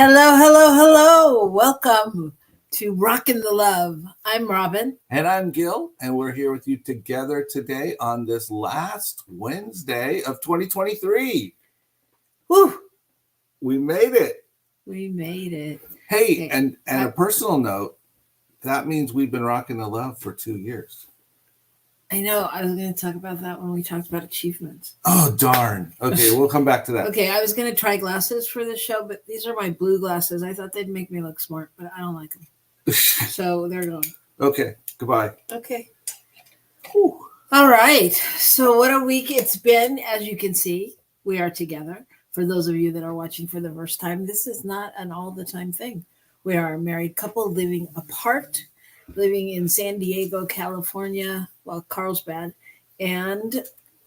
Hello, hello, hello. Welcome to Rockin the Love. I'm Robyn. And I'm Gil, and we're here with you together today on this last Wednesday of 2023. Woo! We made it. We made it. Hey, and a personal note, that means we've been rocking the love for 2 years. I know. I was going to talk about that when we talked about achievements. Oh, darn. Okay, we'll come back to that. Okay, I was going to try glasses for this show, but these are my blue glasses. I thought they'd make me look smart, but I don't like them. So they're gone. Okay, goodbye. Okay. Whew. All right. So what a week it's been. As you can see, we are together. For those of you that are watching for the first time, this is not an all-the-time thing. We are a married couple living apart, living in San Diego, California, well, Carlsbad, and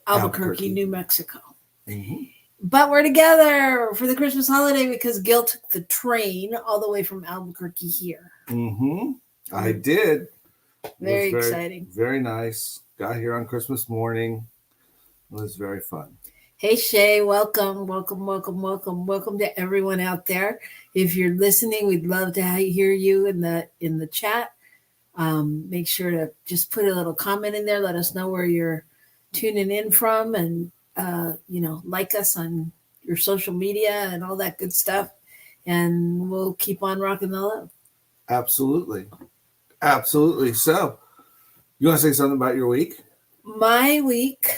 Albuquerque, New Mexico. Mm-hmm. But we're together for the Christmas holiday because Gil took the train all the way from Albuquerque here. Mm-hmm. I did. Very exciting. Very nice. Got here on Christmas morning. It was very fun. Hey, Shay, welcome to everyone out there. If you're listening, we'd love to hear you in the chat. Make sure to just put a little comment in there. Let us know where you're tuning in from, and like us on your social media and all that good stuff. And we'll keep on rocking the love. Absolutely. So, you want to say something about your week? My week,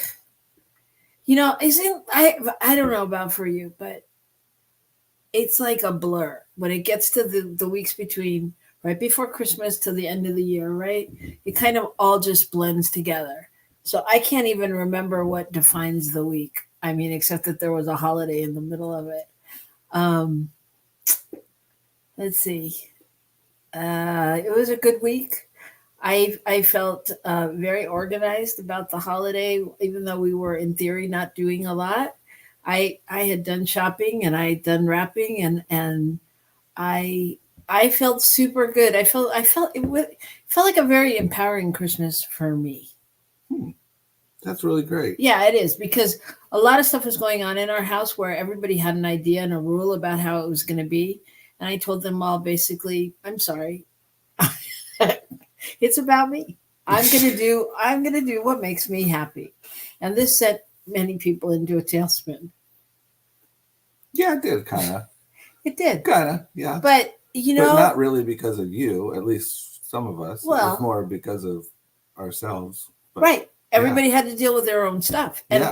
I don't know about for you, but it's like a blur when it gets to the weeks between right before Christmas to the end of the year, right? It kind of all just blends together. So I can't even remember what defines the week. I mean, except that there was a holiday in the middle of it. Let's see. It was a good week. I felt very organized about the holiday, even though we were in theory not doing a lot. I had done shopping and I had done wrapping, and I felt super good. I felt felt like a very empowering Christmas for me. That's really great. Yeah, it is, because a lot of stuff was going on in our house where everybody had an idea and a rule about how it was going to be. And I told them all basically, I'm sorry. It's about me. I'm going to do what makes me happy. And this sent many people into a tailspin. Yeah, it did, kind of. It did. Kind of, yeah. But, But not really because of you, at least some of us. Well, it was more because of ourselves. But, right. Everybody had to deal with their own stuff. And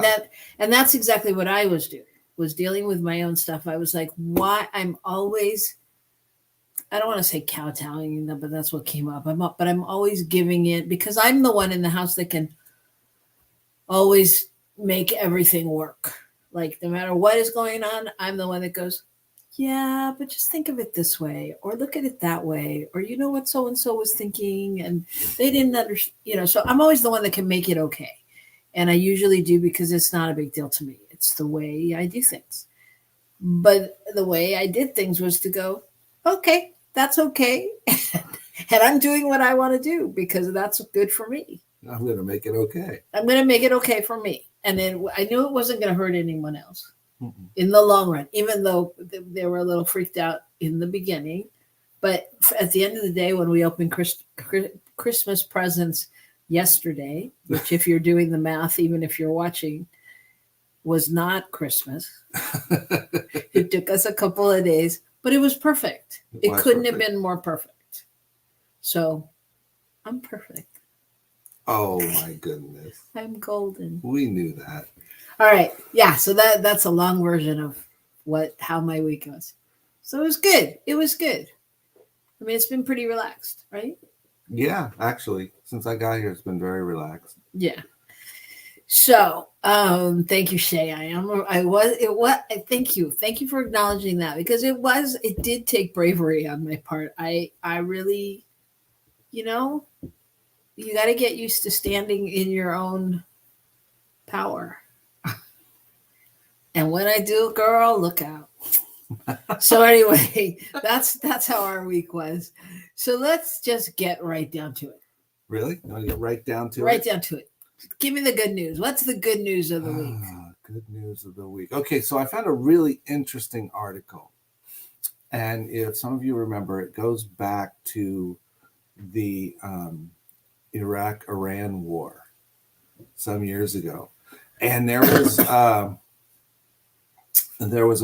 that's exactly what I was doing, was dealing with my own stuff. I was like, why I'm always, I don't want to say kowtowing, but that's what came up. But I'm always giving it, because I'm the one in the house that can always make everything work. Like, no matter what is going on, I'm the one that goes, yeah, but just think of it this way, or look at it that way, or you know what so-and-so was thinking, and they didn't understand, so I'm always the one that can make it okay. And I usually do, because it's not a big deal to me. It's the way I do things. But the way I did things was to go, okay, that's okay. And I'm doing what I want to do because that's good for me. I'm going to make it okay. I'm going to make it okay for me. And then I knew it wasn't going to hurt anyone else. In the long run, even though they were a little freaked out in the beginning. But at the end of the day, when we opened Christmas presents yesterday, which if you're doing the math, even if you're watching, was not Christmas. It took us a couple of days, but it was perfect. It couldn't have been more perfect. So I'm perfect. Oh, my goodness. I'm golden. We knew that. All right. Yeah. So that's a long version of how my week was. So it was good. It was good. I mean, it's been pretty relaxed, right? Yeah, actually, since I got here, it's been very relaxed. Yeah. So, thank you, Shay. Thank you. Thank you for acknowledging that, because it did take bravery on my part. I really, you got to get used to standing in your own power. And when I do, girl, look out. So anyway, that's how our week was. So let's just get right down to it. Really? You want to get right down to it? Right down to it. Give me the good news. What's the good news of the week? Good news of the week. Okay, so I found a really interesting article. And if some of you remember, it goes back to the Iraq-Iran war some years ago. And there was a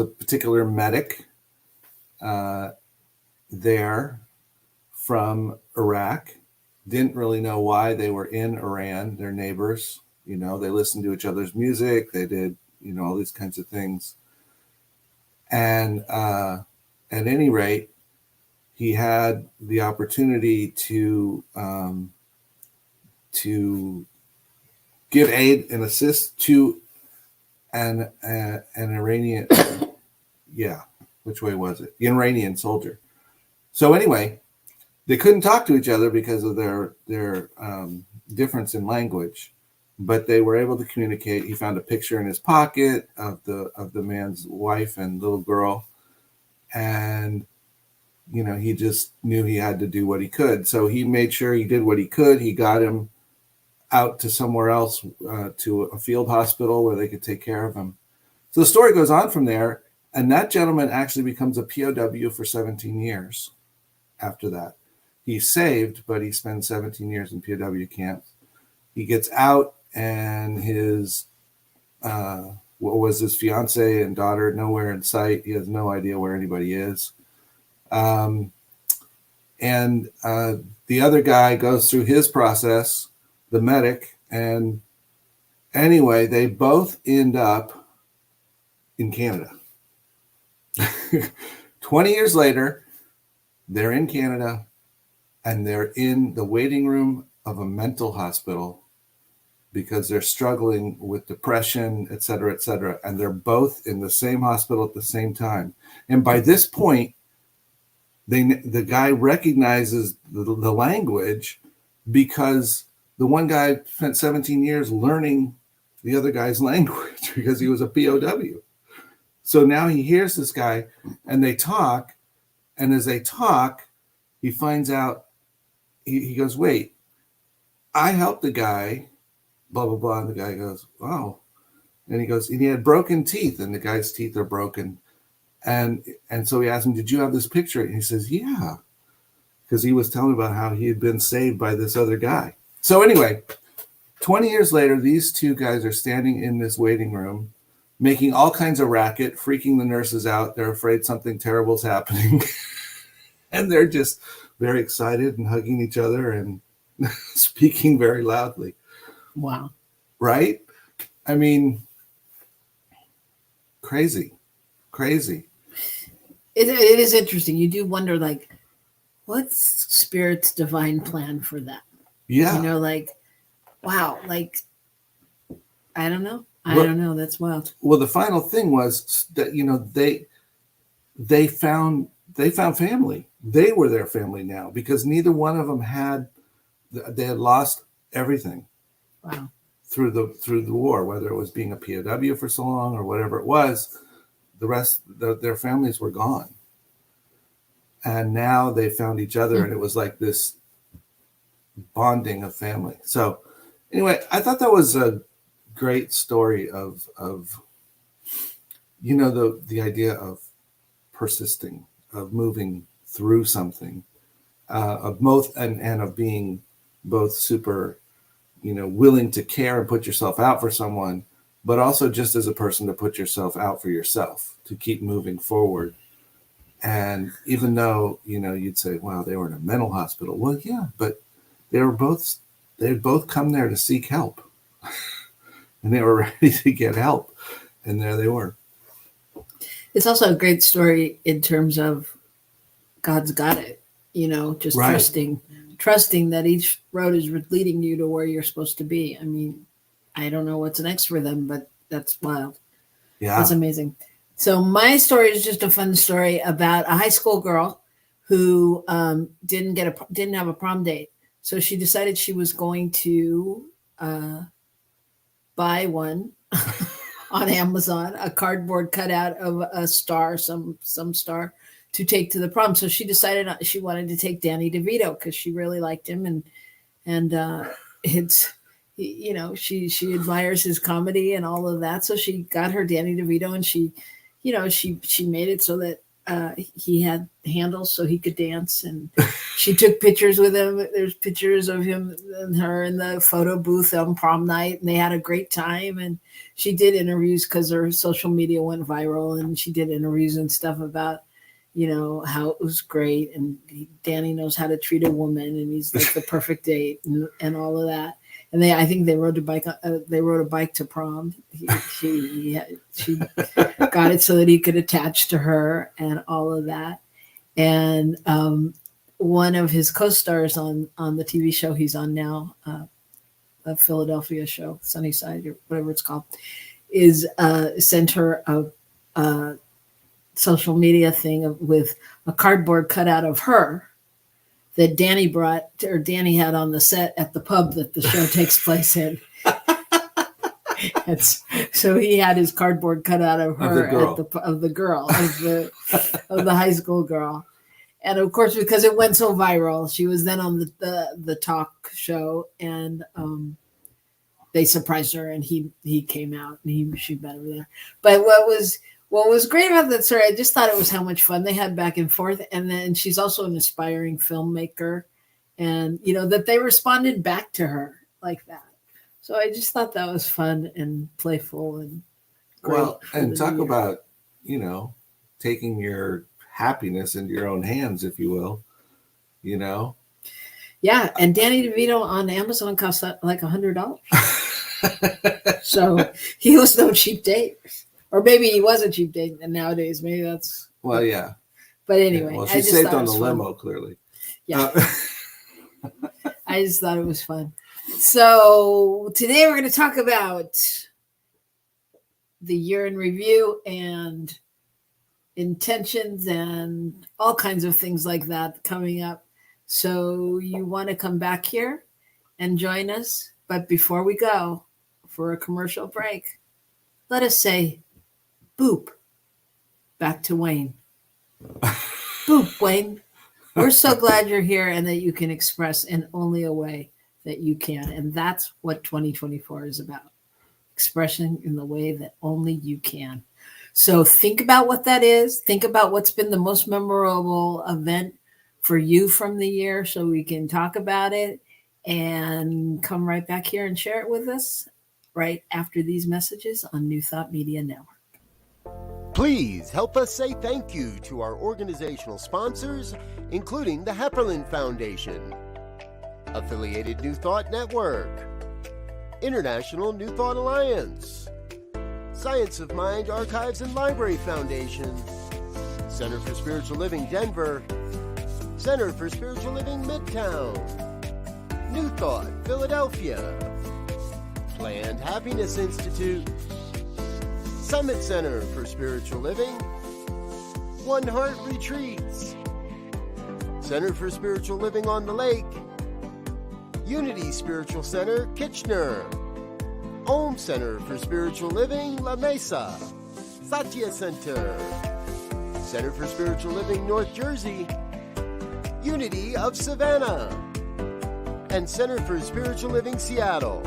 particular medic there from Iraq. Didn't really know why they were in Iran. They're neighbors. They listened to each other's music. They did, all these kinds of things. And at any rate, he had the opportunity to give aid and assist to an Iranian, which way was it? The Iranian soldier. So anyway, they couldn't talk to each other because of their difference in language, but they were able to communicate. He found a picture in his pocket of the man's wife and little girl, and he just knew he had to do what he could. So he made sure he did what he could. He got him out to somewhere else, to a field hospital where they could take care of him. So the story goes on from there, and that gentleman actually becomes a POW for 17 years after that. He's saved, but he spends 17 years in POW camps. He gets out, and his fiance and daughter nowhere in sight. He has no idea where anybody is. And the other guy goes through his process, the medic, and anyway, they both end up in Canada. 20 years later, they're in Canada, and they're in the waiting room of a mental hospital because they're struggling with depression, et cetera, and they're both in the same hospital at the same time. And by this point, the guy recognizes the language because the one guy spent 17 years learning the other guy's language because he was a POW. So now he hears this guy, and they talk, and as they talk, he finds out, he goes, wait, I helped the guy, blah, blah, blah. And the guy goes, wow. And he goes, and he had broken teeth, and the guy's teeth are broken. And so he asked him, did you have this picture? And he says, yeah, because he was telling about how he had been saved by this other guy. So anyway, 20 years later, these two guys are standing in this waiting room, making all kinds of racket, freaking the nurses out. They're afraid something terrible is happening. And they're just very excited and hugging each other and speaking very loudly. Wow. Right? I mean, crazy. It is interesting. You do wonder, like, what's Spirit's divine plan for that? Yeah. Wow. Like, I don't know. I don't know. That's wild. Well, the final thing was that, they found family. They were their family now because neither one of them they had lost everything. Wow. Through the war, whether it was being a POW for so long or whatever it was, the rest, their families were gone. And now they found each other, and it was like this bonding of family. So anyway, I thought that was a great story of the idea of persisting, of moving through something, of both and of being both super, willing to care and put yourself out for someone, but also just as a person to put yourself out for yourself, to keep moving forward. And even though, you'd say, wow, they were in a mental hospital. Well, yeah, but they'd both come there to seek help. And they were ready to get help. And there they were. It's also a great story in terms of God's got it, just right. Trusting that each road is leading you to where you're supposed to be. I mean, I don't know what's next for them, but that's wild. Yeah. That's amazing. So my story is just a fun story about a high school girl who didn't have a prom date. So she decided she was going to buy one on Amazon, a cardboard cutout of a star, some star, to take to the prom. So she decided she wanted to take Danny DeVito because she really liked him, and she admires his comedy and all of that. So she got her Danny DeVito, and she made it so that he had handles so he could dance, and she took pictures with him. There's pictures of him and her in the photo booth on prom night, and they had a great time. And she did interviews because her social media went viral, and she did interviews and stuff about, how it was great. And Danny knows how to treat a woman, and he's like the perfect date, and all of that. And I think they rode a bike. They rode a bike to prom. She got it so that he could attach to her, and all of that. And one of his co-stars on the TV show he's on now, a Philadelphia show, Sunnyside or whatever it's called, is sent her a social media thing with a cardboard cutout of her that Danny had on the set at the pub that the show takes place in. So he had his cardboard cutout of her of the high school girl. And of course, because it went so viral, she was then on the talk show, and they surprised her, and he came out, and she met her there. But what was great about that story, I just thought it was how much fun they had back and forth. And then she's also an aspiring filmmaker, and that they responded back to her like that. So I just thought that was fun and playful and great. Well, and talk about, taking your happiness into your own hands, if you will, Yeah, and Danny DeVito on Amazon costs like $100. So he was no cheap date. Or maybe he was a cheap date, and nowadays maybe that's... Well, yeah. But anyway. Yeah, well, she saved on the limo, clearly. Yeah. I just thought it was fun. So today we're going to talk about the year in review and intentions and all kinds of things like that coming up. So you want to come back here and join us. But before we go for a commercial break, let us say, boop, back to Wayne. Boop, Wayne. We're so glad you're here and that you can express in only a way that you can. And that's what 2024 is about. Expression in the way that only you can. So think about what that is. Think about what's been the most memorable event for you from the year so we can talk about it, and come right back here and share it with us right after these messages on New Thought Media Network. Please help us say thank you to our organizational sponsors, including the Hepperlin Foundation, Affiliated New Thought Network, International New Thought Alliance, Science of Mind Archives and Library Foundation, Center for Spiritual Living Denver, Center for Spiritual Living Midtown, New Thought Philadelphia, Planned Happiness Institute, Summit Center for Spiritual Living, One Heart Retreats, Center for Spiritual Living on the Lake, Unity Spiritual Center, Kitchener, Om Center for Spiritual Living, La Mesa, Satya Center, Center for Spiritual Living, North Jersey, Unity of Savannah, and Center for Spiritual Living, Seattle,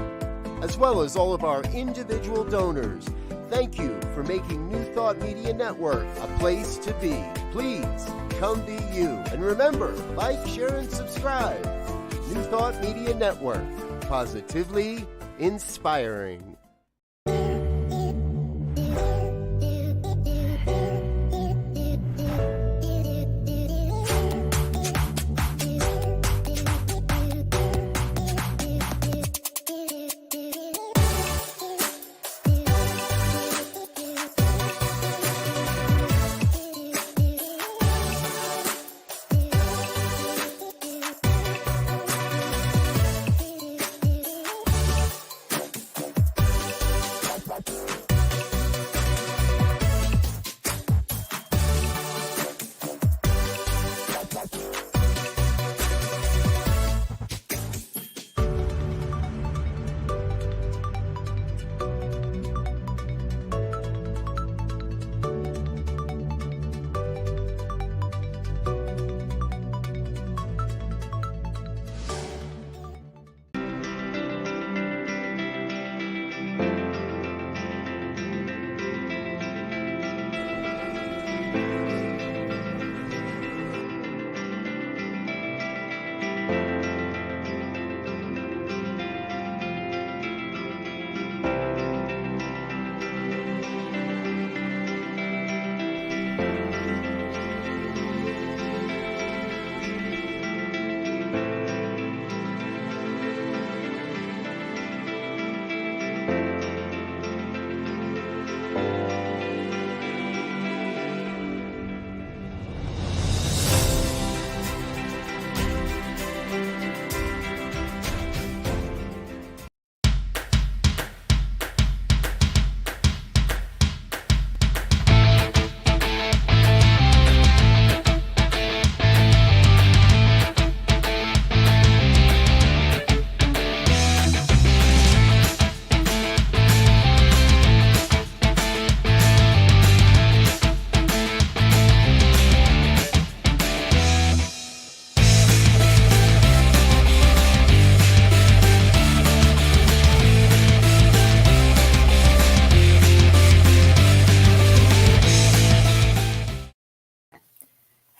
as well as all of our individual donors. Thank you for making New Thought Media Network a place to be. Please come be you. And remember, like, share, and subscribe. New Thought Media Network, positively inspiring.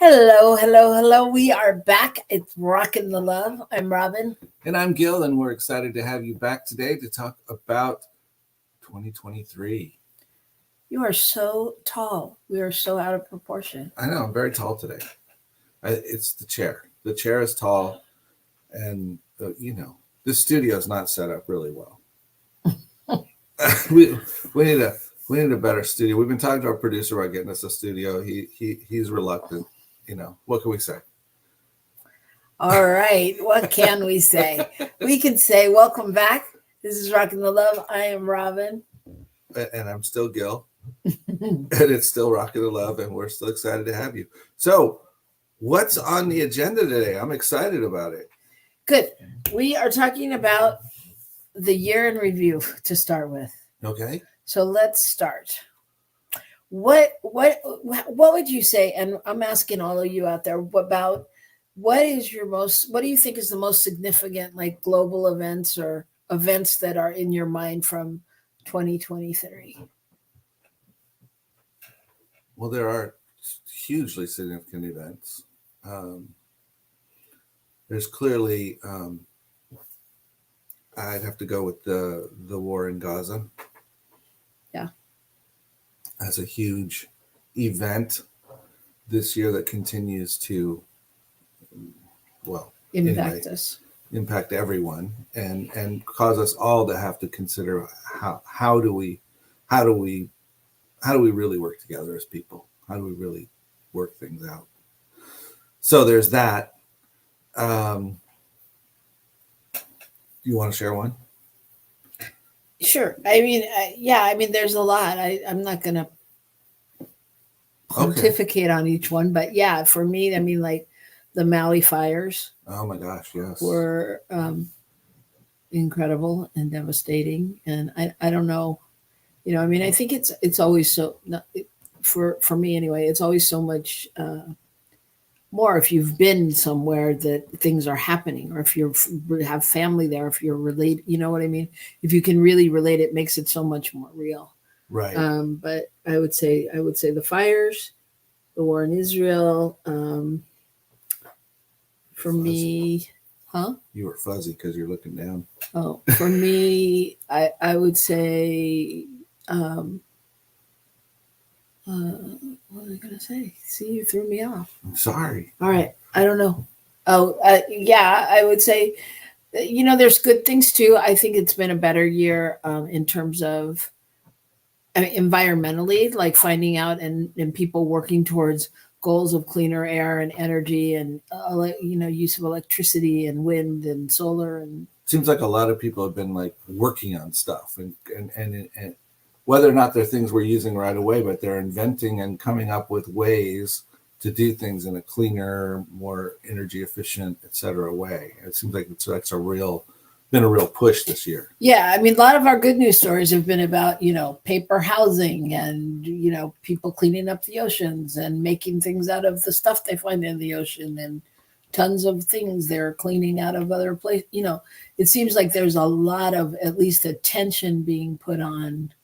Hello, hello, hello. We are back. It's Rockin the Love. I'm Robyn. And I'm Gil, and we're excited to have you back today to talk about 2023. You are so tall. We are so out of proportion. I know, I'm very tall today. It's the chair. The chair is tall, and this studio is not set up really well. we need a better studio. We've been talking to our producer about getting us a studio. He's reluctant. What can we say? All right. What can we say? We can say, welcome back. This is Rockin the Love. I am Robyn. And I'm still Gil. And it's still Rockin the Love, and we're still excited to have you. So, what's on the agenda today? I'm excited about it. Good. We are talking about the year in review to start with. Okay. So let's start. What would you say? And I'm asking all of you out there about what do you think is the most significant, like, global events or events that are in your mind from 2023? Well, there are hugely significant events. There's clearly, I'd have to go with the war in Gaza. Yeah. As a huge event this year that continues to, impact everyone and cause us all to have to consider how do we really work together as people? How do we really work things out? So there's that. You want to share one? Sure. I mean, there's a lot. I'm not going to pontificate on each one, but yeah, for me, I mean, like the Maui fires. Oh my gosh, yes. Were incredible and devastating. And I don't know, I mean, I think it's always so, for me anyway, it's always so much more if you've been somewhere that things are happening, or if you have family there, if you're related, you know what I mean? If you can really relate, it makes it so much more real. Right. But I would say the fires, the war in Israel, for me, huh? You were fuzzy because you're looking down. Oh, for me, I would say, what was I going to say? See, you threw me off. I'm sorry. All right. I don't know. Oh, yeah, I would say, there's good things too. I think it's been a better year in terms of, environmentally, like finding out and people working towards goals of cleaner air and energy and, use of electricity and wind and solar. And seems like a lot of people have been like working on stuff and whether or not they're things we're using right away, but they're inventing and coming up with ways to do things in a cleaner, more energy efficient, et cetera way. It seems like that's been a real push this year. Yeah. I mean, a lot of our good news stories have been about, paper housing and, people cleaning up the oceans and making things out of the stuff they find in the ocean and tons of things they're cleaning out of other places. It seems like there's a lot of at least attention being put on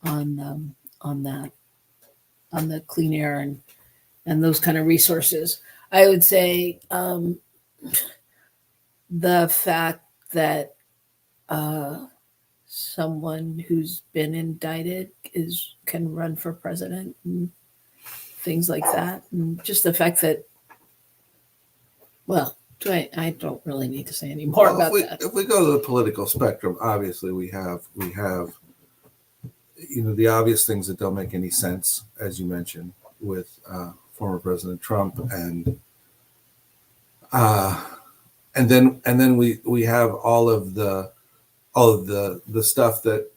that, on the clean air and those kind of resources. I would say the fact that someone who's been indicted can run for president and things like that, and just the fact that, well, I don't really need to say any more about that. If we go to the political spectrum, obviously we have the obvious things that don't make any sense, as you mentioned, with former President Trump, and then we have all of the stuff that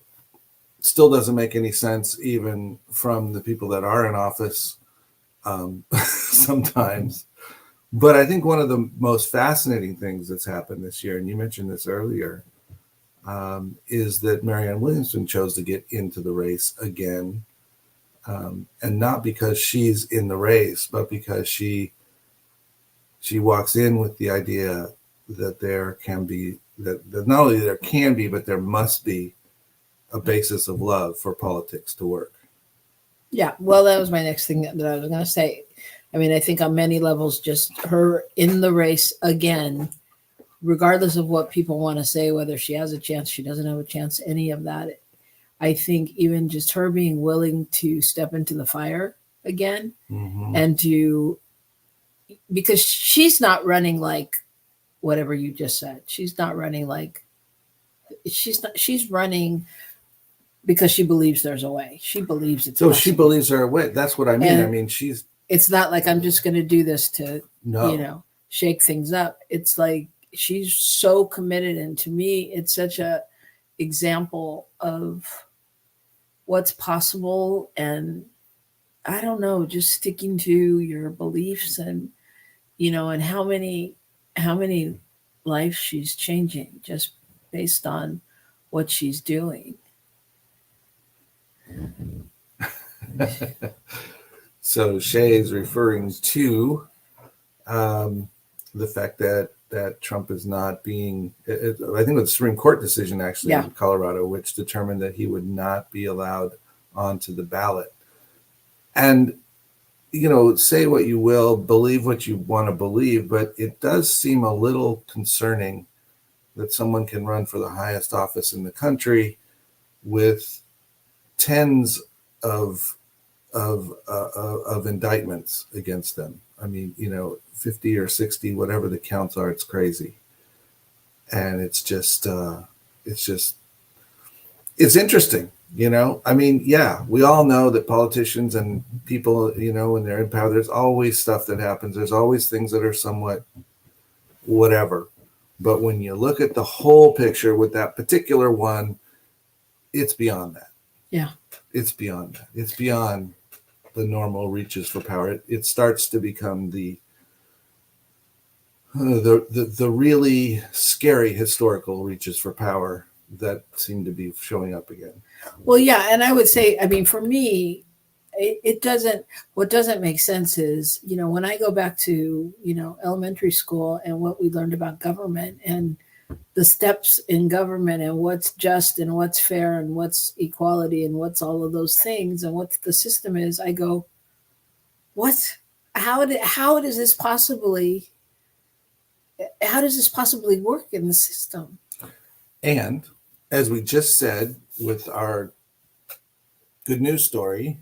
still doesn't make any sense, even from the people that are in office sometimes. But I think one of the most fascinating things that's happened this year, and you mentioned this earlier, is that Marianne Williamson chose to get into the race again, and not because she's in the race, but because she walks in with the idea that there can be, that not only there can be, but there must be a basis of love for politics to work. Yeah, well, that was my next thing that I was going to say. I mean, I think on many levels, just her in the race again, regardless of what people want to say, whether she has a chance, she doesn't have a chance, any of that. I think even just her being willing to step into the fire again and to, because she's not running like whatever you just said. She's not running like, she's running because she believes there's a way. She believes it's So possible. she believes her way. That's what I mean. And I mean, she's, it's not like I'm just going to do this to, no. you know, shake things up. It's like she's so committed. And to me, it's such a example of what's possible. And I don't know, just sticking to your beliefs and, you know, and how many lives she's changing just based on what she's doing. So Shay is referring to the fact that Trump is not being, I think it was a Supreme Court decision actually in Colorado, which determined that he would not be allowed onto the ballot. And, you know, say what you will, believe what you want to believe, but it does seem a little concerning that someone can run for the highest office in the country with tens of indictments against them. I mean, you know, 50 or 60, whatever the counts are, it's crazy. And it's interesting, you know? I mean, yeah, we all know that politicians and people, you know, when they're in power, there's always stuff that happens. There's always things that are somewhat whatever. But when you look at the whole picture with that particular one, it's beyond that. Yeah. It's beyond that. It's beyond the normal reaches for power. It starts to become the really scary historical reaches for power that seem to be showing up again. Well, yeah, and I would say, I mean, for me, it doesn't. What doesn't make sense is, you know, when I go back to, you know, elementary school and what we learned about government and the steps in government and what's just and what's fair and what's equality and what's all of those things and what the system is, I go, what? How does this possibly work in the system? And as we just said with our good news story,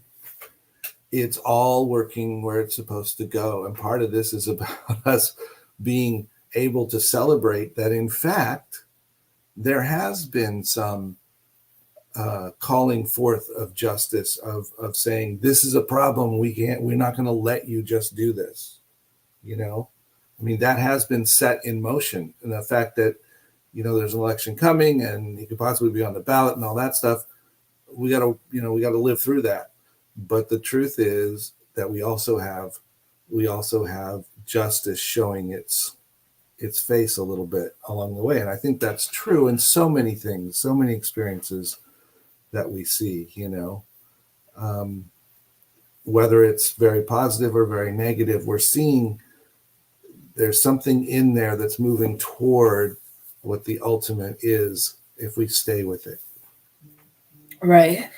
it's all working where it's supposed to go. And part of this is about us being able to celebrate that, in fact, there has been some calling forth of justice, of saying, this is a problem. We're not going to let you just do this. You know, I mean, that has been set in motion. And the fact that, you know, there's an election coming and he could possibly be on the ballot and all that stuff, we got to live through that. But the truth is that we also have justice showing its face a little bit along the way. And I think that's true in so many things, so many experiences that we see, you know, whether it's very positive or very negative, we're seeing there's something in there that's moving toward what the ultimate is if we stay with it. Right.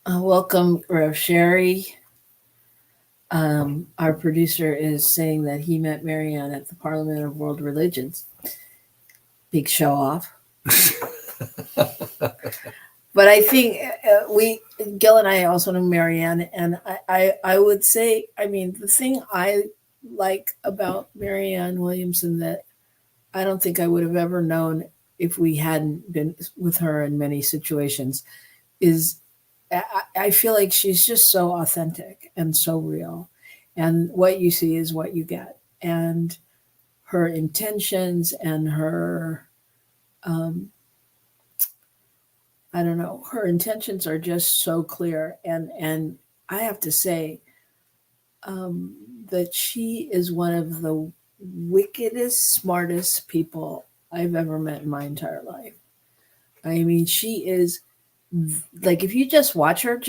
Welcome, Rev Sherry. Our producer is saying that he met Marianne at the Parliament of World Religions. Big show off. But I think Gil and I also know Marianne, and I would say, I mean, the thing I like about Marianne Williamson that I don't think I would have ever known if we hadn't been with her in many situations is I feel like she's just so authentic and so real. And what you see is what you get. And her intentions and her, I don't know, her intentions are just so clear. And I have to say that she is one of the wickedest, smartest people I've ever met in my entire life. I mean, she is like, if you just watch her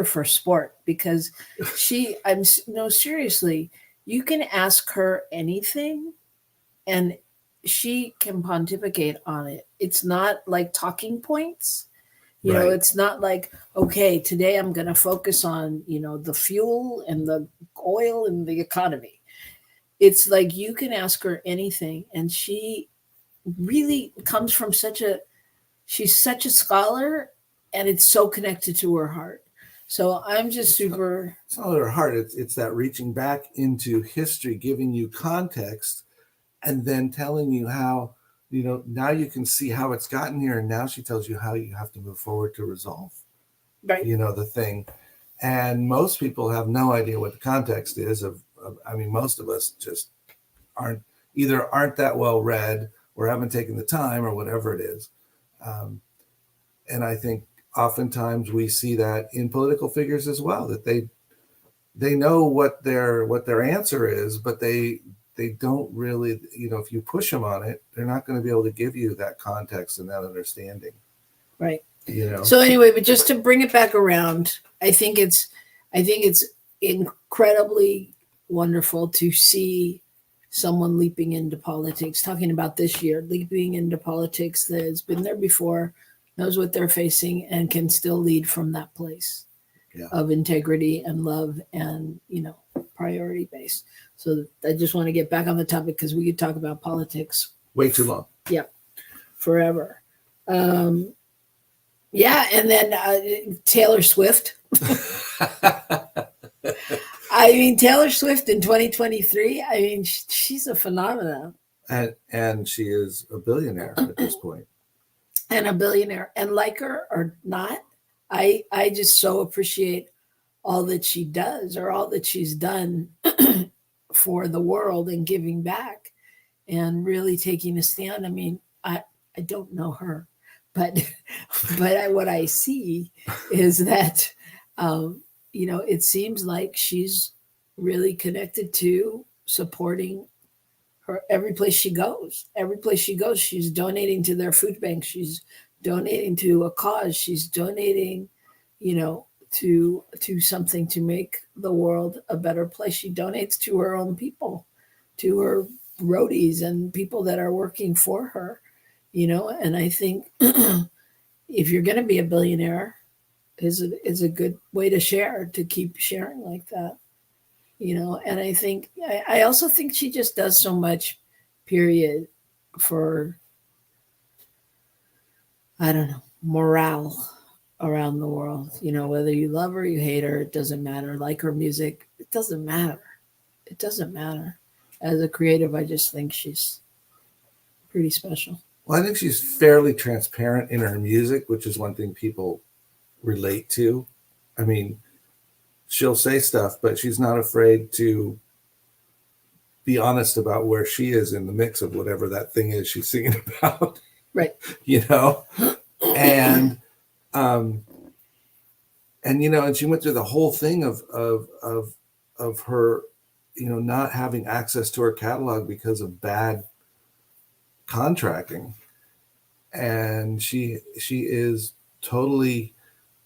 for sport, because seriously, you can ask her anything and she can pontificate on it. It's not like talking points. You know, Right. it's not like, okay, today I'm going to focus on, the fuel and the oil and the economy. It's like you can ask her anything, and she really comes from she's such a scholar, and it's so connected to her heart. So I'm just super. It's not her heart. It's that reaching back into history, giving you context, and then telling you how, now you can see how it's gotten here. And now she tells you how you have to move forward to resolve, Right. The thing. And most people have no idea what the context is most of us just aren't that well read or haven't taken the time or whatever it is. And I think oftentimes we see that in political figures as well, that they know what their answer is, but they don't really, if you push them on it, they're not going to be able to give you that context and that understanding. Right. So anyway, but just to bring it back around, I think it's incredibly wonderful to see someone leaping into politics, talking about this year, leaping into politics that has been there before, knows what they're facing, and can still lead from that place of integrity and love and, priority based. So I just want to get back on the topic because we could talk about politics way too long. Yeah. Forever. And then Taylor Swift. Taylor Swift in 2023, she's a phenomenon. And she is a billionaire at this point. And a billionaire. And like her or not, I just so appreciate all that she does or all that she's done for the world and giving back and really taking a stand. I don't know her, but what I see is that, it seems like she's really connected to supporting her every place she goes. Every place she goes, she's donating to their food bank. She's donating to a cause. She's donating, to something to make the world a better place. She donates to her own people, to her roadies and people that are working for her, and I think if you're going to be a billionaire, is a good way to share, to keep sharing like that, and I think, I also think she just does so much, period, for, I don't know, morale around the world, whether you love her, you hate her, it doesn't matter. Like her music, it doesn't matter. It doesn't matter. As a creative, I just think she's pretty special. Well, I think she's fairly transparent in her music, which is one thing people relate to. She'll say stuff, but she's not afraid to be honest about where she is in the mix of whatever that thing is she's singing about. Right. And and she went through the whole thing of her, not having access to her catalog because of bad contracting. And she is totally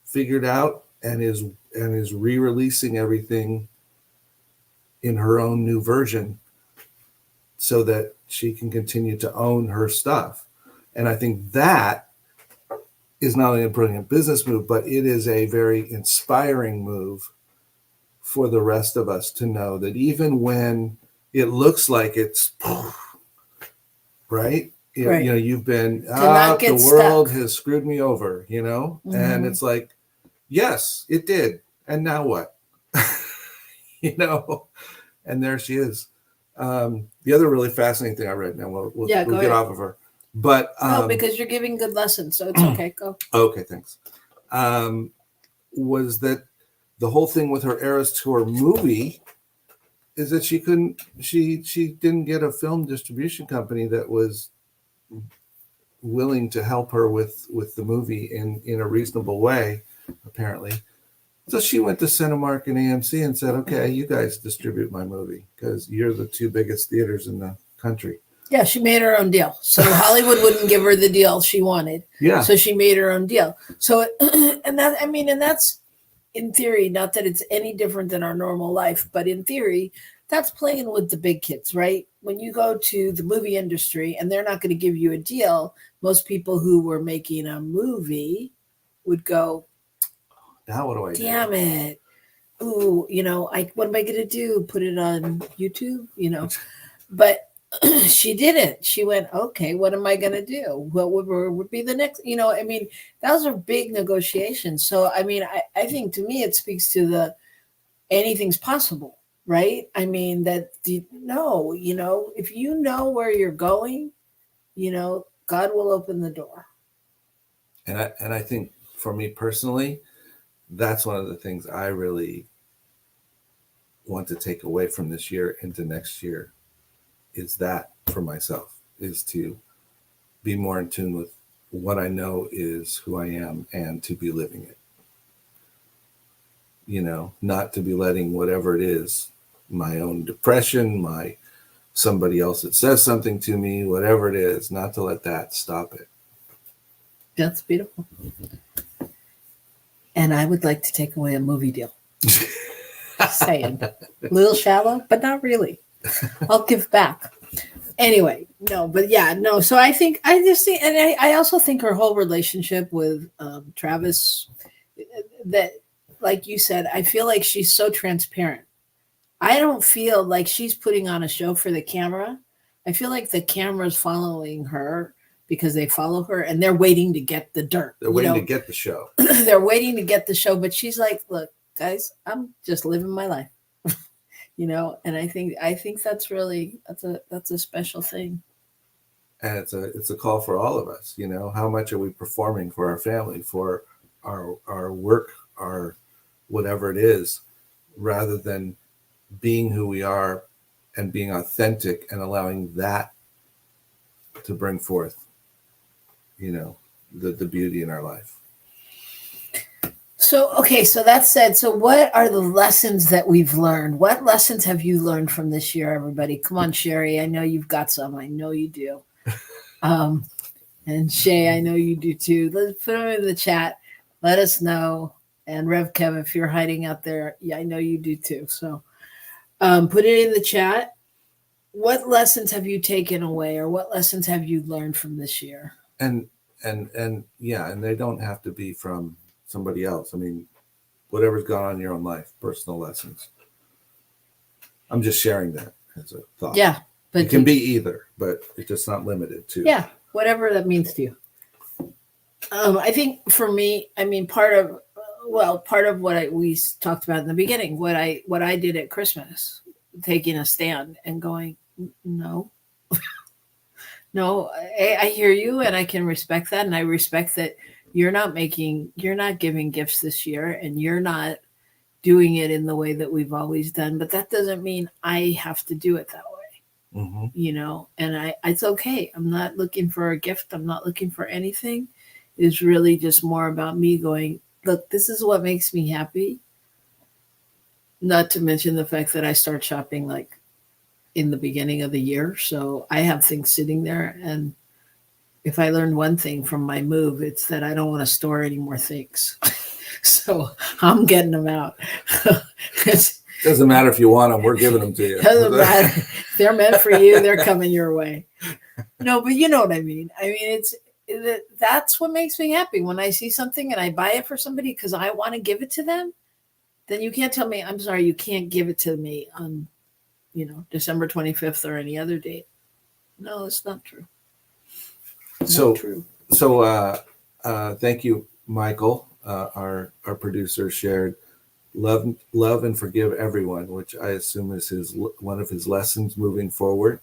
figured out and is re-releasing everything in her own new version so that she can continue to own her stuff. And I think that is not only a brilliant business move, but it is a very inspiring move for the rest of us to know that even when it looks like it's right, you've been the world has screwed me over, and it's like, yes, it did, and now what? And there she is. The other really fascinating thing I read, now we'll get off of her, but no, because you're giving good lessons, so it's okay. Go. Okay, thanks. Was that the whole thing with her Eras Tour movie is that she didn't get a film distribution company that was willing to help her with the movie in a reasonable way, apparently. So she went to Cinemark and AMC and said, okay, you guys distribute my movie because you're the two biggest theaters in the country. Yeah, she made her own deal. So Hollywood wouldn't give her the deal she wanted. Yeah. So she made her own deal. So, and that's in theory, not that it's any different than our normal life, but in theory, that's playing with the big kids, right? When you go to the movie industry and they're not going to give you a deal, most people who were making a movie would go, now what do I do? damn it. Ooh, what am I going to do? Put it on YouTube, But she didn't. She went, okay, what am I going to do? What would be the next, those are big negotiations. So, I think to me, it speaks to the anything's possible, right? If you know where you're going, God will open the door. And I think for me personally, that's one of the things I really want to take away from this year into next year is that for myself, is to be more in tune with what I know is who I am and to be living it. Not to be letting whatever it is, my own depression, somebody else that says something to me, whatever it is, not to let that stop it. That's beautiful. And I would like to take away a movie deal. Saying. A little shallow, but not really. I'll give back. Anyway, no, but yeah, no. So I also think her whole relationship with Travis, that, like you said, I feel like she's so transparent. I don't feel like she's putting on a show for the camera. I feel like the camera's following her because they follow her and they're waiting to get the dirt. They're waiting to get the show. They're waiting to get the show, but she's like, look, guys, I'm just living my life. And I think that's really, that's a special thing. And it's a call for all of us, how much are we performing for our family, for our work, our whatever it is, rather than being who we are and being authentic and allowing that to bring forth, the beauty in our life. So, okay, so that said, so what are the lessons that we've learned? What lessons have you learned from this year, everybody? Come on, Sherry. I know you've got some. I know you do. And Shay, I know you do too. Let's put them in the chat. Let us know. And Rev Kev, if you're hiding out there, yeah, I know you do too. So put it in the chat. What lessons have you taken away, or what lessons have you learned from this year? And yeah, and they don't have to be from somebody else. Whatever's gone on in your own life, personal lessons. I'm just sharing that as a thought. Yeah. But it can be either, but it's just not limited to. Yeah, whatever that means to you. I think for me, part of what we talked about in the beginning, what I did at Christmas, taking a stand and going, no, no, I hear you and I can respect that. And I respect that you're not giving gifts this year and you're not doing it in the way that we've always done. But that doesn't mean I have to do it that way. Mm-hmm. And it's okay. I'm not looking for a gift. I'm not looking for anything. It's really just more about me going, look, this is what makes me happy. Not to mention the fact that I start shopping like in the beginning of the year. So I have things sitting there. And if I learned one thing from my move, it's that I don't want to store any more things. So I'm getting them out. Doesn't matter if you want them, we're giving them to you. Doesn't matter. If they're meant for you, they're coming your way. No, but you know what I mean. That's what makes me happy. When I see something and I buy it for somebody because I want to give it to them, then you can't tell me, I'm sorry, you can't give it to me on, December 25th or any other date. No, it's not true. So thank you, Michael. Our producer shared love and forgive everyone, which I assume is one of his lessons moving forward.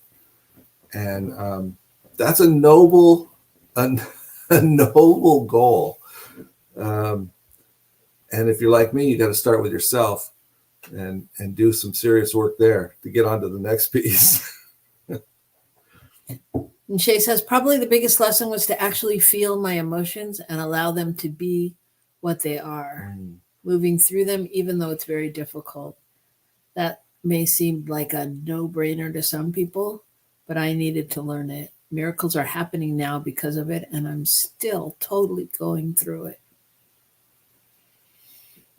And that's a noble goal. And if you're like me, you got to start with yourself and do some serious work there to get on to the next piece. And Shay says, probably the biggest lesson was to actually feel my emotions and allow them to be what they are, moving through them, even though it's very difficult. That may seem like a no-brainer to some people, but I needed to learn it. Miracles are happening now because of it, and I'm still totally going through it.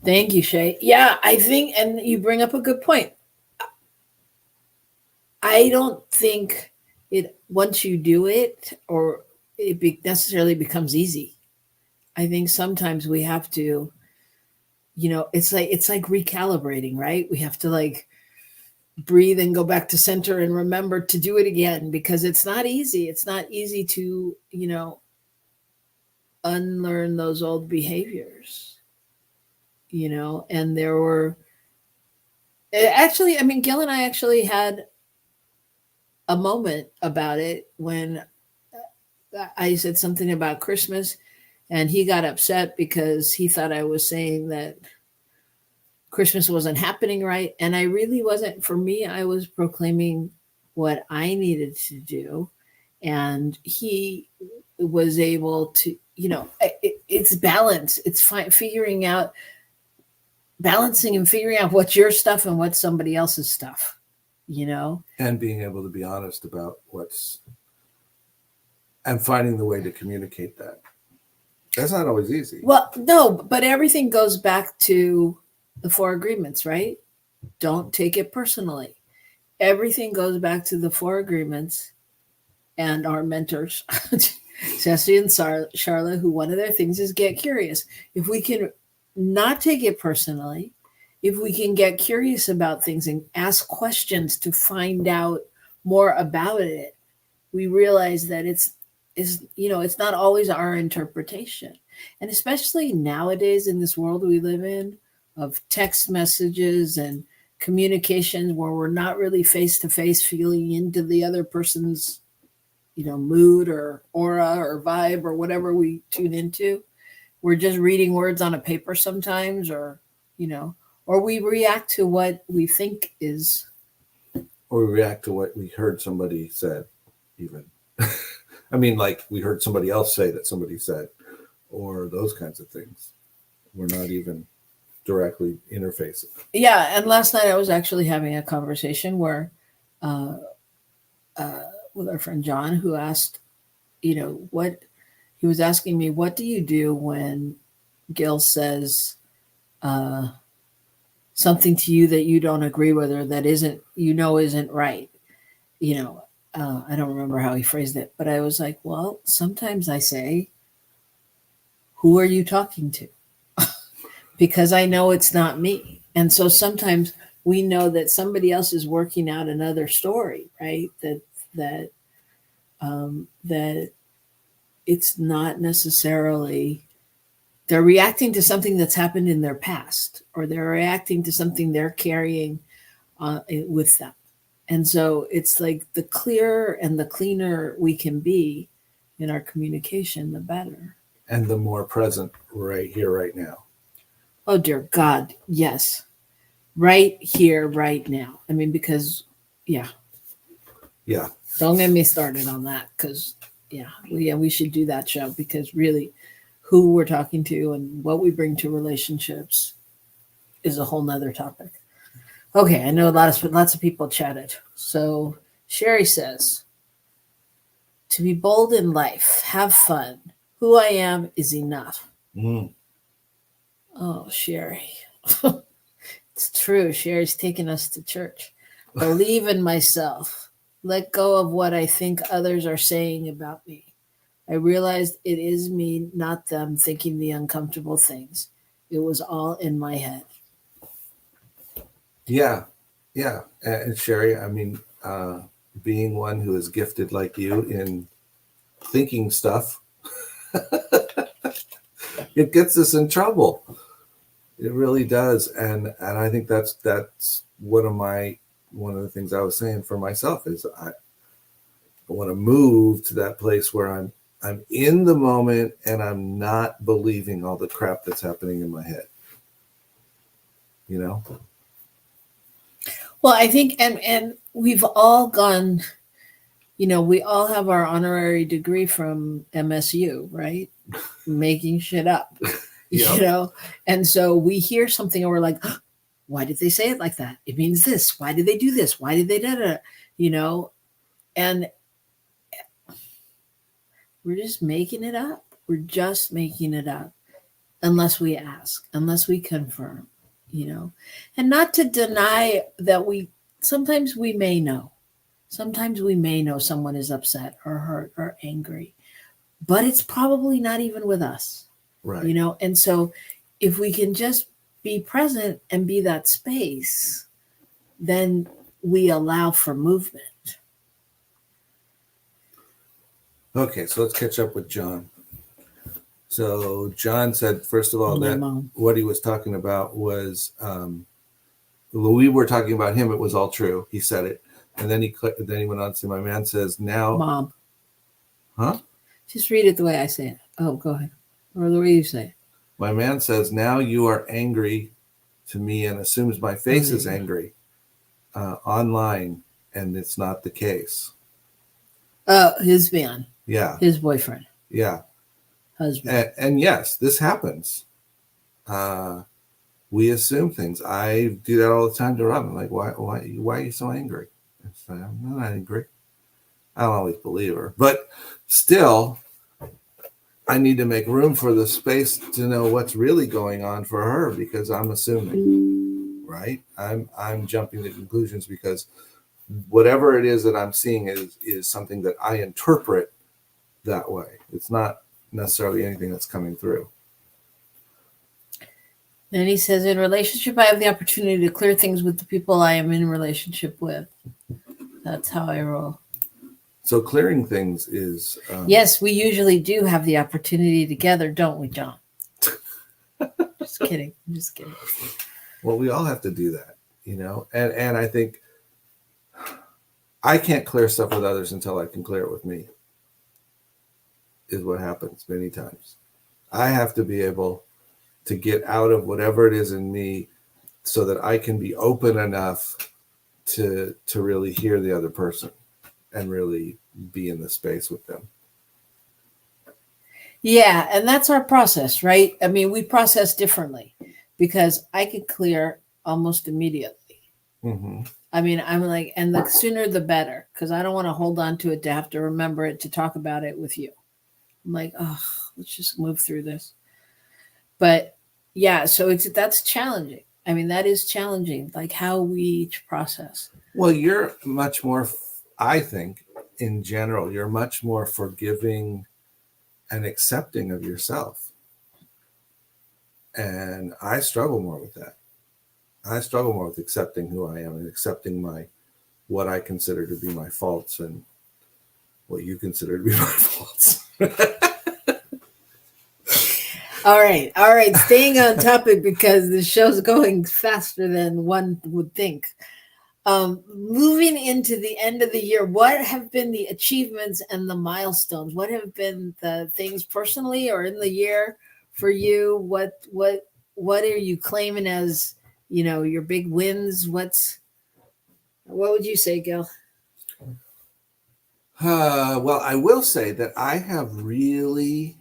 Thank you, Shay. Yeah, I think, and you bring up a good point. I don't think once you do it, or it necessarily becomes easy. I think sometimes we have to, it's like recalibrating, right? We have to like breathe and go back to center and remember to do it again, because it's not easy. It's not easy to, unlearn those old behaviors, and there were actually, I mean, Gil and I actually had a moment about it when I said something about Christmas, and he got upset because he thought I was saying that Christmas wasn't happening right. And I really wasn't. For me, I was proclaiming what I needed to do. And he was able to, it's balance. It's figuring out, balancing and figuring out what's your stuff and what's somebody else's stuff, And being able to be honest about and finding the way to communicate that. That's not always easy. Well, no, but everything goes back to the 4 agreements, right? Don't take it personally. Everything goes back to the 4 agreements and our mentors, Ceci and Charlotte, who one of their things is get curious. If we can not take it personally, if we can get curious about things and ask questions to find out more about it, we realize that it's not always our interpretation. And especially nowadays in this world we live in of text messages and communications where we're not really face to face feeling into the other person's, mood or aura or vibe or whatever we tune into. We're just reading words on a paper sometimes, or we react to what we think is. Or we react to what we heard somebody said, even. I mean, like we heard somebody else say that somebody said, or those kinds of things. We're not even directly interfacing. Yeah, and last night I was actually having a conversation where, with our friend John, who asked, what he was asking me, what do you do when Gil says something to you that you don't agree with or that isn't right? I don't remember how he phrased it, but I was like, well, sometimes I say, who are you talking to? Because I know it's not me. And so sometimes we know that somebody else is working out another story, right? That it's not necessarily, they're reacting to something that's happened in their past, or they're reacting to something they're carrying with them. And so it's like the clearer and the cleaner we can be in our communication, the better. And the more present right here, right now. Oh, dear God. Yes. Right here, right now. I mean, because, yeah. Yeah. Don't get me started on that, because, we should do that show, because really who we're talking to and what we bring to relationships is a whole nother topic. Okay, I know lots of people chatted. So Sherry says, to be bold in life, have fun. Who I am is enough. Mm. Oh, Sherry. It's true. Sherry's taking us to church. Believe in myself. Let go of what I think others are saying about me. I realized it is me, not them, thinking the uncomfortable things. It was all in my head. Yeah. And Sherry, I mean, being one who is gifted like you in thinking stuff, it gets us in trouble. It really does. And I think that's one of the things I was saying for myself is I want to move to that place where I'm in the moment and I'm not believing all the crap that's happening in my head. Well, I think, and we've all gone, we all have our honorary degree from MSU, right? Making shit up, Yep. And so we hear something and we're like, oh, why did they say it like that? It means this. Why did they do this? Why did they da da? And we're just making it up. We're just making it up unless we ask, unless we confirm, and not to deny that sometimes we may know. Sometimes we may know someone is upset or hurt or angry, but it's probably not even with us. Right. You know, and so if we can just be present and be that space, then we allow for movement. Okay, so let's catch up with John. So John said, first of all, that what he was talking about was when we were talking about him, it was all true. He said it, and then he went on to say, my man says now, Mom, huh? Just read it the way I say it. Oh, go ahead, or the way you say it. My man says now you are angry to me and assumes my face is angry online, and it's not the case. His man. Yeah. His boyfriend. Yeah. Husband. And yes, this happens. We assume things. I do that all the time to Robyn. Like, why are you so angry? I'm not angry. I don't always believe her, but still, I need to make room for the space to know what's really going on for her, because I'm assuming, right? I'm jumping to conclusions because whatever it is that I'm seeing is something that I interpret that way. It's not necessarily anything that's coming through. And he says, in relationship, I have the opportunity to clear things with the people I am in relationship with. That's how I roll. So clearing things is... yes, we usually do have the opportunity together, don't we, John? Just kidding. I'm just kidding. Well, we all have to do that, you know? And I think I can't clear stuff with others until I can clear it with me, is what happens many times. I have to be able to get out of whatever it is in me so that I can be open enough to really hear the other person and really be in the space with them. Yeah, and that's our process, right? I mean, we process differently because I could clear almost immediately. Mm-hmm. I mean, I'm like, and the sooner the better, because I don't want to hold on to it, to have to remember it, to talk about it with you. I'm like, oh, let's just move through this. But yeah, so that's challenging. I mean, that is challenging, like how we each process. Well, you're much more, I think, in general, you're much more forgiving and accepting of yourself. And I struggle more with that. I struggle more with accepting who I am and accepting what I consider to be my faults and what you consider to be my faults. All right. Staying on topic because the show's going faster than one would think. Moving into the end of the year, what have been the achievements and the milestones? What have been the things personally or in the year for you? What are you claiming as, you know, your big wins? What would you say, Gil? Well, I will say that I have really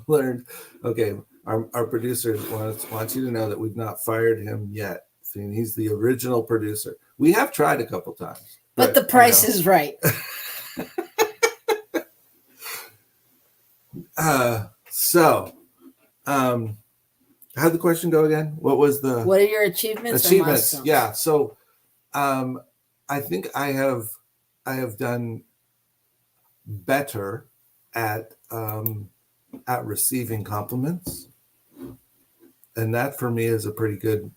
learned. Okay, our producer wants you to know that we've not fired him yet. He's the original producer. We have tried a couple times, but the price is right. How'd the question go again? What are your achievements? Yeah. So, I think I have done better at receiving compliments, and that for me is a pretty good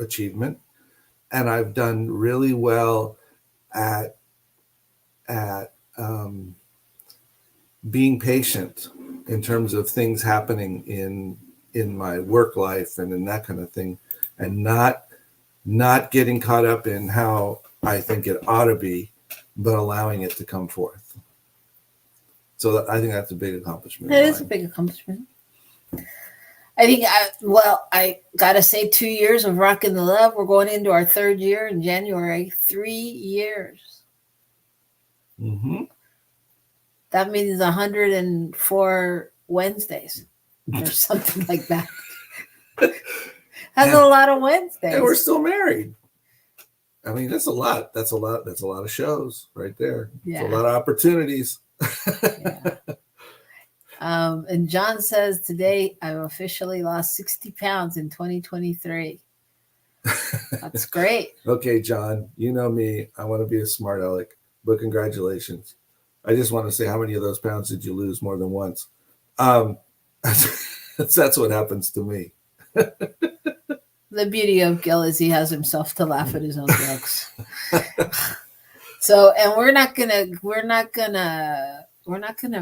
achievement. And I've done really well at being patient in terms of things happening in my work life and in that kind of thing, and not getting caught up in how I think it ought to be, but allowing it to come forth. So I think that's a big accomplishment. It is a big accomplishment. I think, I got to say 2 years of Rockin the Love. We're going into our third year in January. 3 years. Mm-hmm. That means 104 Wednesdays or something like that. That's a lot of Wednesdays. And we're still married. I mean, that's a lot. That's a lot of shows right there. Yeah. It's a lot of opportunities. Yeah. And John says today I've officially lost 60 pounds in 2023. That's great. Okay, John, you know me. I want to be a smart aleck, but congratulations. I just want to say, how many of those pounds did you lose more than once? That's what happens to me. The beauty of Gil is he has himself to laugh at his own jokes. So, and we're not gonna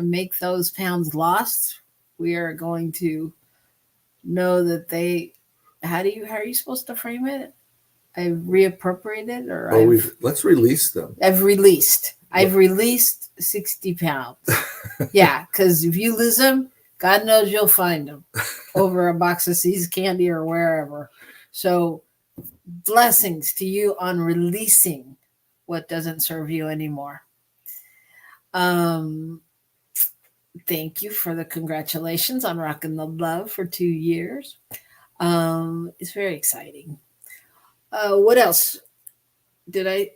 make those pounds lost. We are going to know that they. How are you supposed to frame it? I've reappropriated, or let's release them. I've released 60 pounds. Yeah, because if you lose them, God knows you'll find them over a box of See's candy or wherever. So blessings to you on releasing what doesn't serve you anymore. Thank you for the congratulations on Rockin the Love for 2 years. It's very exciting. What else? Did I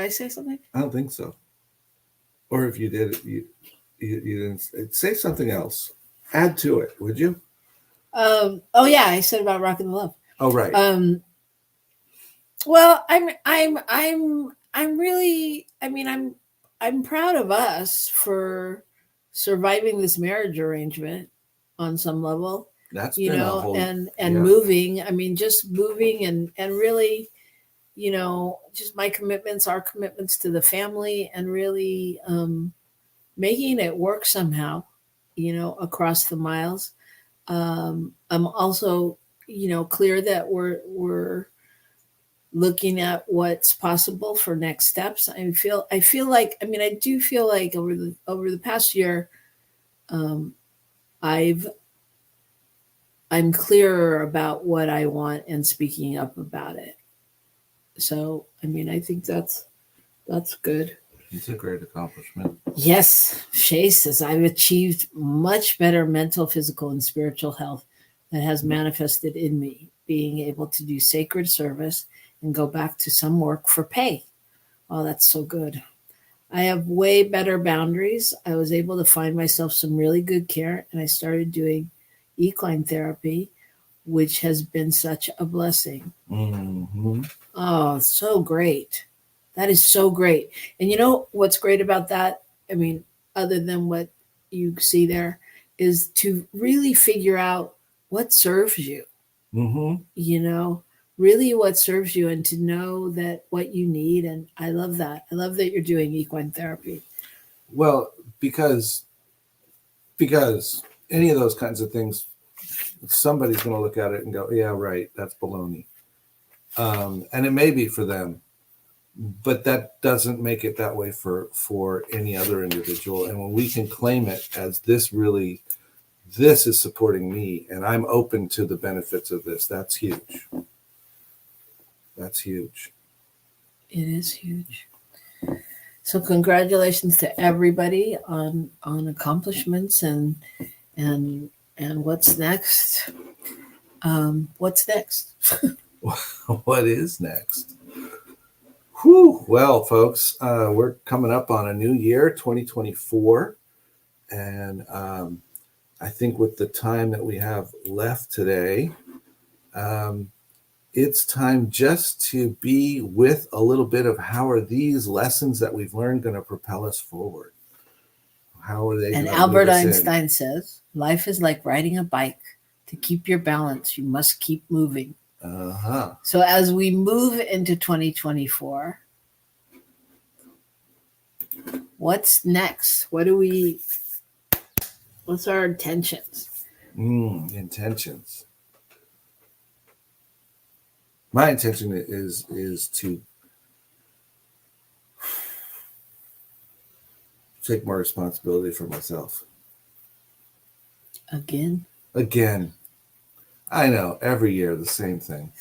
say something? I don't think so. Or if you did, you didn't say something else. Add to it, would you? Oh yeah, I said about Rockin the Love. Oh right. Well, I'm really, I'm proud of us for surviving this marriage arrangement on some level. That's and moving. I mean, just moving and really, just my commitments, our commitments to the family, and really making it work somehow, across the miles. I'm also, clear that we're looking at what's possible for next steps. I feel like, I do feel like over the past year, I'm clearer about what I want and speaking up about it. So, I think that's good. It's a great accomplishment. Yes. Shay says, I've achieved much better mental, physical, and spiritual health that has manifested in me, being able to do sacred service and go back to some work for pay. Oh, that's so good. I have way better boundaries. I was able to find myself some really good care, and I started doing equine therapy, which has been such a blessing. Mm-hmm. Oh, so great. That is so great. And you know what's great about that? Other than what you see there, is to really figure out what serves you. Mm-hmm. Really what serves you, and to know that what you need. And I love that. I love that you're doing equine therapy. Well, because any of those kinds of things, somebody's going to look at it and go, yeah, right, that's baloney. And it may be for them, but that doesn't make it that way for any other individual. And when we can claim it as this is supporting me, and I'm open to the benefits of this, that's huge. That's huge. It is huge. So congratulations to everybody on accomplishments and what's next. What's next? What is next? Whew. Well, folks, we're coming up on a new year, 2024. And I think with the time that we have left today, it's time just to be with a little bit of how are these lessons that we've learned going to propel us forward? How are they? And Albert Einstein says, life is like riding a bike. To keep your balance, you must keep moving. Uh-huh. So as we move into 2024, what's next? What's our intentions? Intentions. My intention is to take more responsibility for myself. Again. I know, every year the same thing.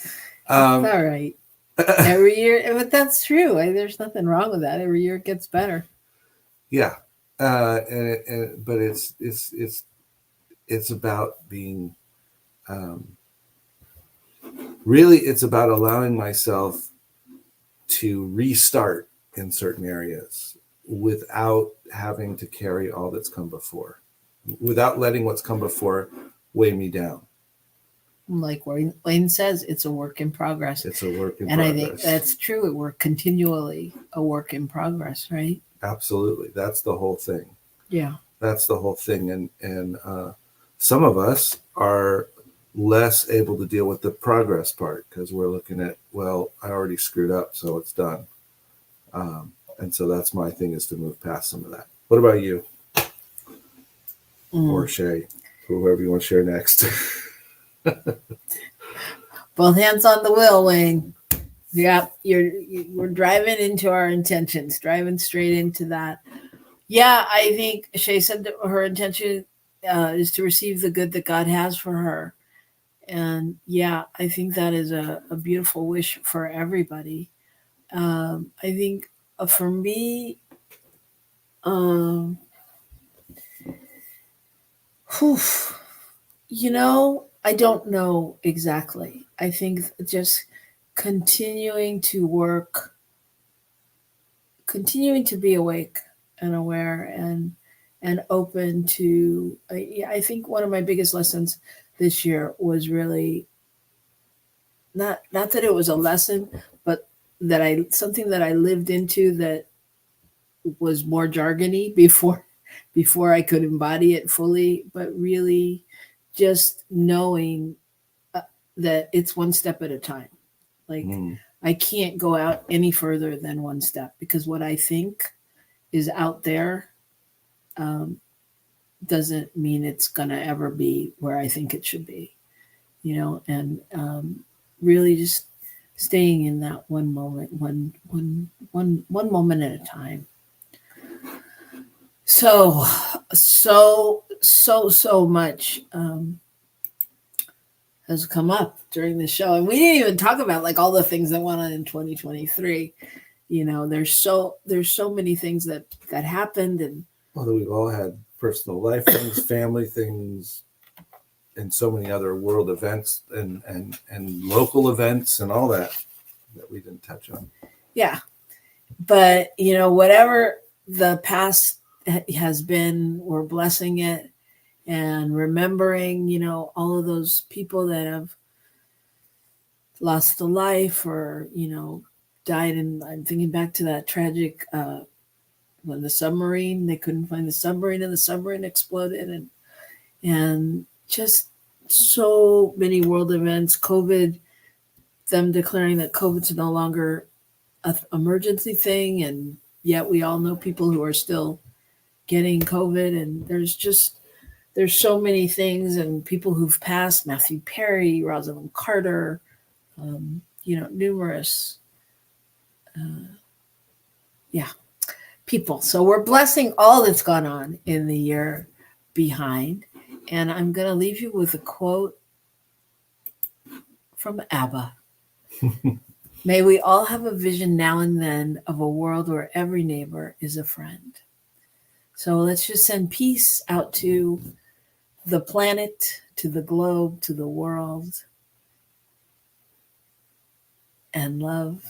All right. Every year, but that's true. There's nothing wrong with that. Every year it gets better. Yeah. But it's about being really, it's about allowing myself to restart in certain areas without having to carry all that's come before, without letting what's come before weigh me down. Like Wayne says, it's a work in progress. It's a work in progress. And progress. I think that's true. We're continually a work in progress, right? Absolutely. That's the whole thing. Yeah. That's the whole thing. And Some of us are less able to deal with the progress part because we're looking at, well, I already screwed up, so it's done. And so that's my thing, is to move past some of that. What about you? Or Shay, whoever you want to share next. Both hands on the wheel, Wayne. Yeah, we're driving into our intentions, driving straight into that. Yeah, I think Shay said that her intention is to receive the good that God has for her. And yeah, I think that is a beautiful wish for everybody. I think for me, I don't know exactly. I think just continuing to work, continuing to be awake and aware and open to. I think one of my biggest lessons this year was really not that it was a lesson, but that something that I lived into that was more jargony before I could embody it fully, but really just knowing that it's one step at a time. Like I can't go out any further than one step, because what I think is out there doesn't mean it's going to ever be where I think it should be, and really just staying in that one moment, one moment at a time. So much has come up during the show, and we didn't even talk about like all the things that went on in 2023. There's so many things that happened, and well, we've all had personal life things, family things, and so many other world events and local events and all that we didn't touch on. Yeah, but whatever the past has been, we're blessing it and remembering, all of those people that have lost a life or, died. And I'm thinking back to that tragic, when the submarine, they couldn't find the submarine and the submarine exploded, and just so many world events, COVID, them declaring that COVID's no longer an emergency thing. And yet we all know people who are still getting COVID, and there's so many things, and people who've passed, Matthew Perry, Rosalind Carter, numerous, people. So we're blessing all that's gone on in the year behind. And I'm going to leave you with a quote from ABBA. May we all have a vision now and then of a world where every neighbor is a friend. So let's just send peace out to the planet, to the globe, to the world, and love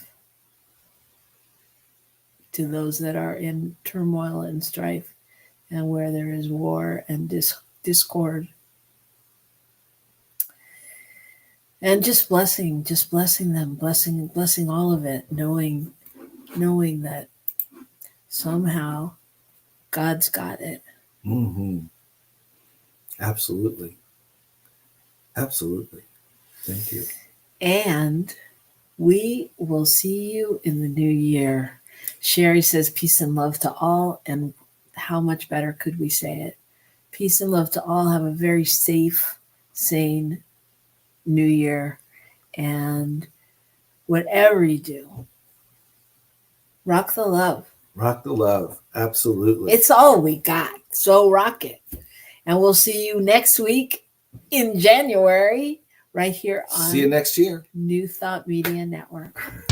to those that are in turmoil and strife, and where there is war and discord. And just blessing them, blessing all of it, knowing that somehow God's got it. Mm-hmm. Absolutely. Thank you. And we will see you in the new year. Sherry says peace and love to all. And how much better could we say it? Peace and love to all. Have a very safe, sane new year. And whatever you do, rock the love. Rock the love. Absolutely. It's all we got. So rock it. And we'll see you next week in January, right here on See you next year. New Thought Media Network.